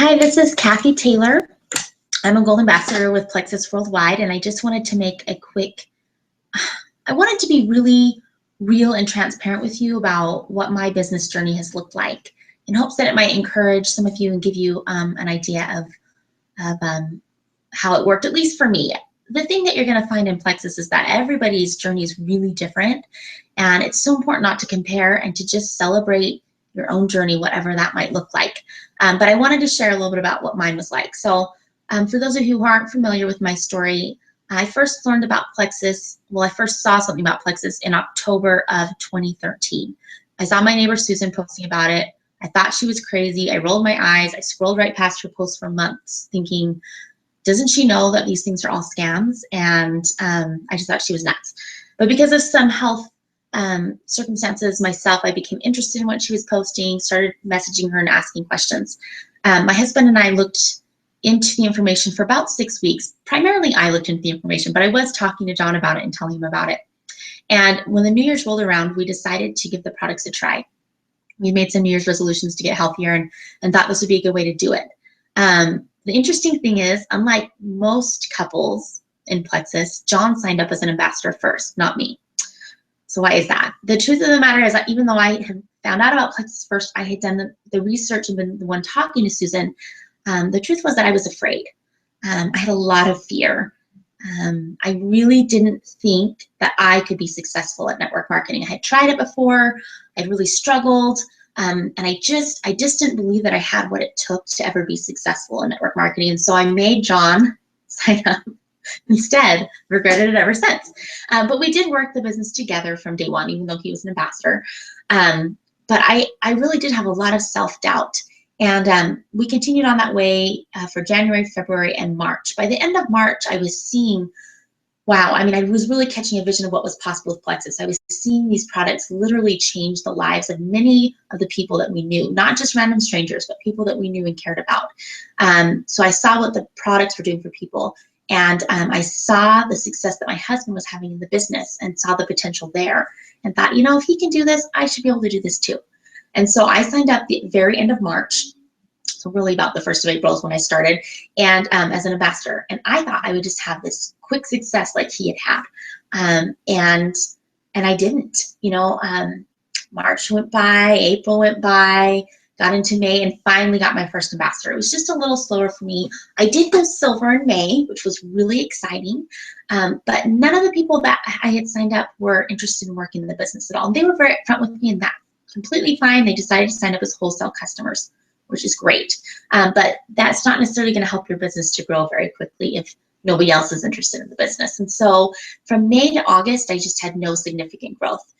Hi, this is Kathy Taylor. I'm a Gold Ambassador with Plexus Worldwide, and I just wanted to make a quick, I wanted to be really real and transparent with you about what my business journey has looked like, in hopes that it might encourage some of you and give you an idea of how it worked, at least for me. The thing that you're going to find in Plexus is that everybody's journey is really different, and it's so important not to compare and to just celebrate your own journey, whatever that might look like. But I wanted to share a little bit about what mine was like. So for those of you who aren't familiar with my story, I first learned about Plexus, well, I first saw something about Plexus in October of 2013. I saw my neighbor Susan posting about it. I thought she was crazy. I rolled my eyes. I scrolled right past her posts for months thinking, doesn't she know that these things are all scams? And I just thought she was nuts. But because of some health circumstances myself, I became interested in what she was posting, started messaging her and asking questions. My husband and I looked into the information for about 6 weeks. Primarily I looked into the information, but I was talking to John about it and telling him about it. And when the New Year's rolled around, we decided to give the products a try. We made some New Year's resolutions to get healthier and thought this would be a good way to do it. The interesting thing is, unlike most couples in Plexus, John signed up as an ambassador first, not me. So why is that? The truth of the matter is that even though I had found out about Plexus first, I had done the research and been the one talking to Susan, the truth was that I was afraid. I had a lot of fear. I really didn't think that I could be successful at network marketing. I had tried it before. I'd really struggled. And I just didn't believe that I had what it took to ever be successful in network marketing. And so I made John sign up instead. Regretted it ever since. But we did work the business together from day one, even though he was an ambassador. But I really did have a lot of self-doubt. And we continued on that way for January, February, and March. By the end of March, I was seeing, wow, I mean, I was really catching a vision of what was possible with Plexus. I was seeing these products literally change the lives of many of the people that we knew, not just random strangers, but people that we knew and cared about. So I saw what the products were doing for people. And I saw the success that my husband was having in the business and saw the potential there and thought, you know, if he can do this, I should be able to do this too. And so I signed up the very end of March, so really about the 1st of April is when I started, and as an ambassador. And I thought I would just have this quick success like he had had. And I didn't. You know, March went by, April went by, got into May, and finally got my first ambassador. It was just a little slower for me. I did go silver in May, which was really exciting, but none of the people that I had signed up were interested in working in the business at all. And they were very upfront with me, and that's completely fine. They decided to sign up as wholesale customers, which is great. But that's not necessarily going to help your business to grow very quickly if nobody else is interested in the business. And so from May to August, I just had no significant growth.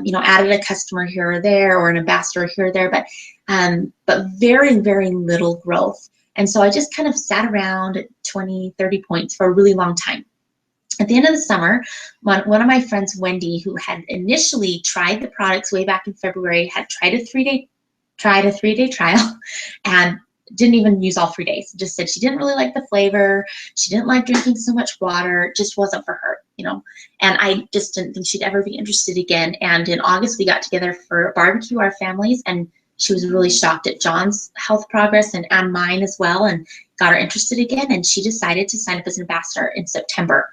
You know, added a customer here or there, or an ambassador here or there, but very, very little growth. And so I just kind of sat around at 20, 30 points for a really long time. At the end of the summer, one of my friends, Wendy, who had initially tried the products way back in February, had tried a three-day trial and didn't even use all 3 days. Just said she didn't really like the flavor. She didn't like drinking so much water. It just wasn't for her, you know. And I just didn't think she'd ever be interested again. And in August, we got together for a barbecue, our families, and she was really shocked at John's health progress and mine as well, and got her interested again. And she decided to sign up as an ambassador in September.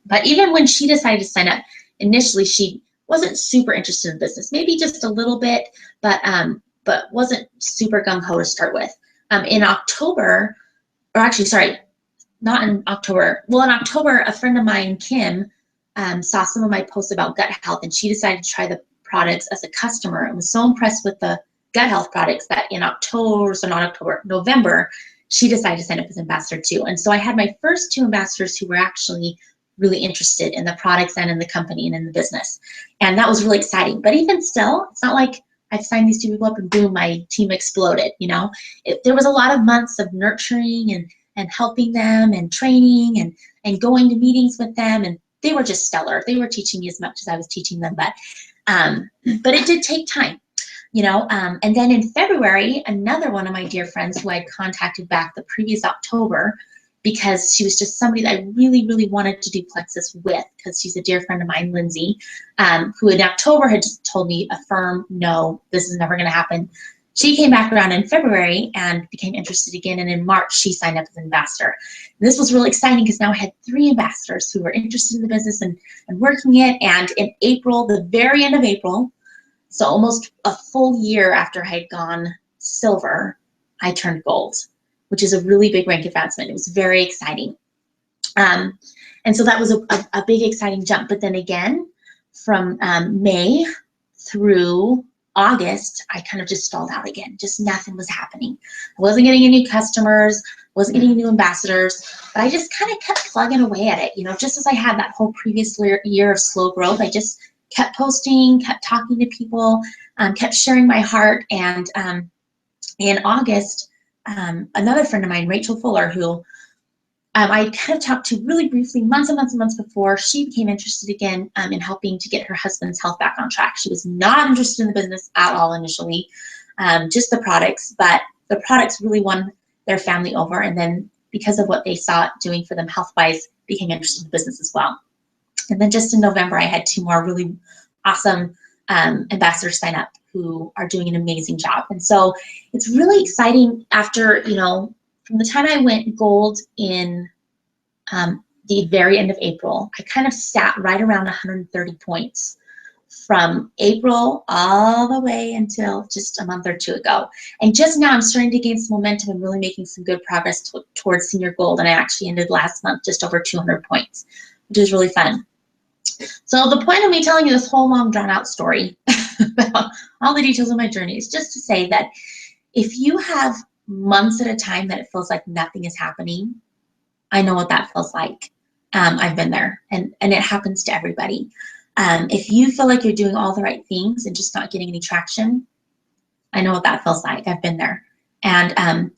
But even when she decided to sign up, initially she wasn't super interested in business, maybe just a little bit, but wasn't super gung-ho to start with. In October, or actually, sorry, not in October. Well, in October, a friend of mine, Kim, saw some of my posts about gut health, and she decided to try the products as a customer and was so impressed with the gut health products that in November, she decided to sign up as ambassador too. And so I had my first 2 ambassadors who were actually really interested in the products and in the company and in the business. And that was really exciting. But even still, it's not like I've signed these 2 people up and boom, my team exploded, you know. There was a lot of months of nurturing and helping them and training and going to meetings with them. And they were just stellar. They were teaching me as much as I was teaching them. But it did take time, you know. And then in February, another one of my dear friends who I had contacted back the previous October, because she was just somebody that I really, really wanted to do Plexus with, because she's a dear friend of mine, Lindsay, who in October had just told me a firm no, this is never going to happen. She came back around in February and became interested again, and in March she signed up as an ambassador. And this was really exciting because now I had 3 ambassadors who were interested in the business and working it. And in April, the very end of April, so almost a full year after I had gone silver, I turned gold, which is a really big rank advancement. It was very exciting. And so that was a big exciting jump. But then again, from May through August, I kind of just stalled out again. Just nothing was happening. I wasn't getting any new customers, wasn't getting new ambassadors, but I just kind of kept plugging away at it. You know, just as I had that whole previous year of slow growth, I just kept posting, kept talking to people, kept sharing my heart. And in August, another friend of mine, Rachel Fuller, who I kind of talked to really briefly months and months and months before, she became interested again in helping to get her husband's health back on track. She was not interested in the business at all initially, just the products, but the products really won their family over. And then because of what they saw it doing for them health-wise, became interested in the business as well. And then just in November, I had 2 more really awesome ambassadors sign up who are doing an amazing job. And so it's really exciting after, you know, from the time I went gold in the very end of April, I kind of sat right around 130 points from April all the way until just a month or 2 ago. And just now I'm starting to gain some momentum and really making some good progress towards senior gold. And I actually ended last month just over 200 points, which is really fun. So the point of me telling you this whole long drawn out story about all the details of my journey is just to say that if you have months at a time that it feels like nothing is happening, I know what that feels like. I've been there, and it happens to everybody. If you feel like you're doing all the right things and just not getting any traction, I know what that feels like. I've been there. And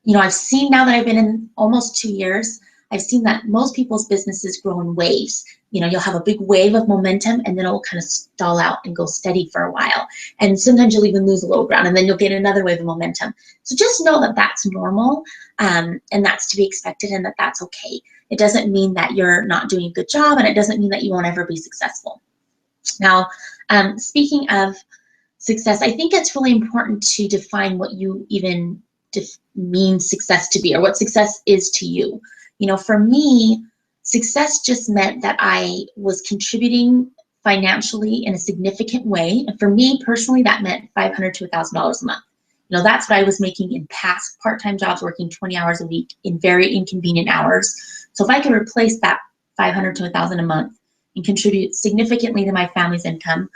you know, I've seen, now that I've been in almost 2 years, I've seen that most people's businesses grow in waves. You know, you'll have a big wave of momentum and then it'll kind of stall out and go steady for a while. And sometimes you'll even lose a little ground and then you'll get another wave of momentum. So just know that that's normal, and that's to be expected, and that that's okay. It doesn't mean that you're not doing a good job, and it doesn't mean that you won't ever be successful. Now, speaking of success, I think it's really important to define what you even mean success to be, or what success is to you. You know, for me, success just meant that I was contributing financially in a significant way. And for me personally, that meant $500 to $1,000 a month. You know, that's what I was making in past part-time jobs, working 20 hours a week in very inconvenient hours. So if I could replace that $500 to $1,000 a month and contribute significantly to my family's income,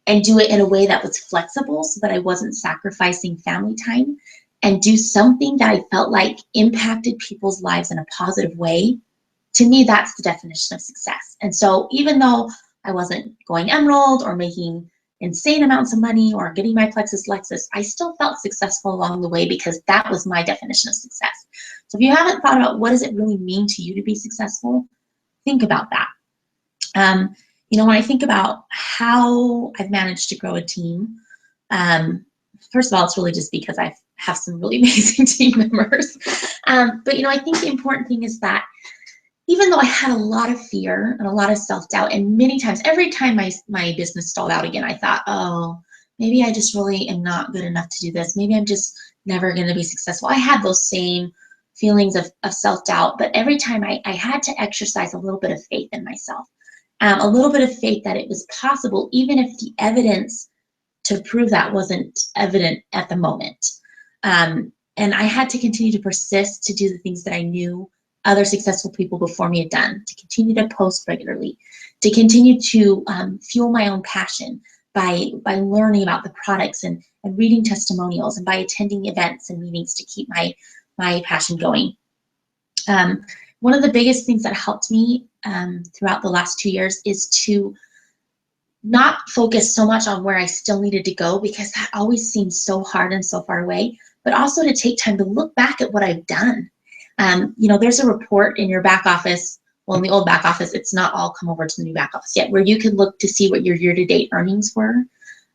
and do it in a way that was flexible so that I wasn't sacrificing family time, and do something that I felt like impacted people's lives in a positive way, to me, that's the definition of success. And so even though I wasn't going emerald or making insane amounts of money or getting my Plexus Lexus, I still felt successful along the way because that was my definition of success. So if you haven't thought about what does it really mean to you to be successful, think about that. You know, when I think about how I've managed to grow a team, first of all, it's really just because I have some really amazing team members. But, you know, I think the important thing is that even though I had a lot of fear and a lot of self-doubt, and many times, every time my business stalled out again, I thought, oh, maybe I just really am not good enough to do this. Maybe I'm just never going to be successful. I had those same feelings of self-doubt, but every time I had to exercise a little bit of faith in myself, a little bit of faith that it was possible, even if the evidence to prove that wasn't evident at the moment. And I had to continue to persist to do the things that I knew other successful people before me had done, to continue to post regularly, to continue to fuel my own passion by learning about the products and reading testimonials, and by attending events and meetings to keep my passion going. One of the biggest things that helped me throughout the last 2 years is to not focus so much on where I still needed to go, because that always seems so hard and so far away, but also to take time to look back at what I've done. You know, there's a report in your back office, well, in the old back office, it's not all come over to the new back office yet, where you can look to see what your year-to-date earnings were.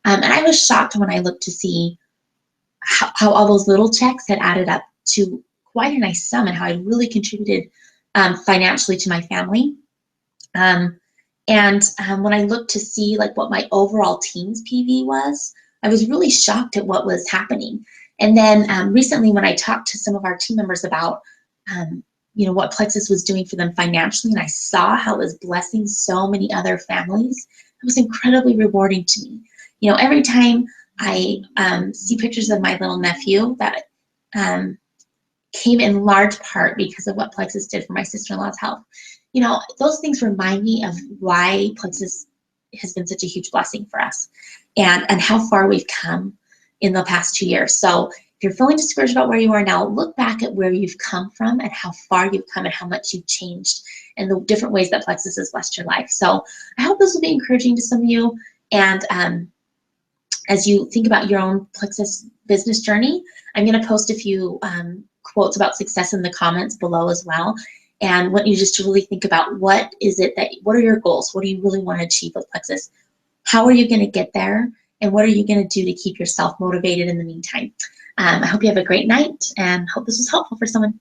And I was shocked when I looked to see how all those little checks had added up to quite a nice sum, and how I really contributed financially to my family. And when I looked to see like what my overall team's PV was, I was really shocked at what was happening. And then recently when I talked to some of our team members about what Plexus was doing for them financially, and I saw how it was blessing so many other families, it was incredibly rewarding to me. Every time I see pictures of my little nephew that came in large part because of what Plexus did for my sister-in-law's health. Those things remind me of why Plexus has been such a huge blessing for us and how far we've come in the past 2 years. So if you're feeling discouraged about where you are now, look back at where you've come from and how far you've come and how much you've changed and the different ways that Plexus has blessed your life. So I hope this will be encouraging to some of you. And as you think about your own Plexus business journey, I'm going to post a few quotes about success in the comments below as well. And want you just to really think about what are your goals? What do you really want to achieve with Plexus? How are you going to get there? And what are you going to do to keep yourself motivated in the meantime? I hope you have a great night and hope this was helpful for someone.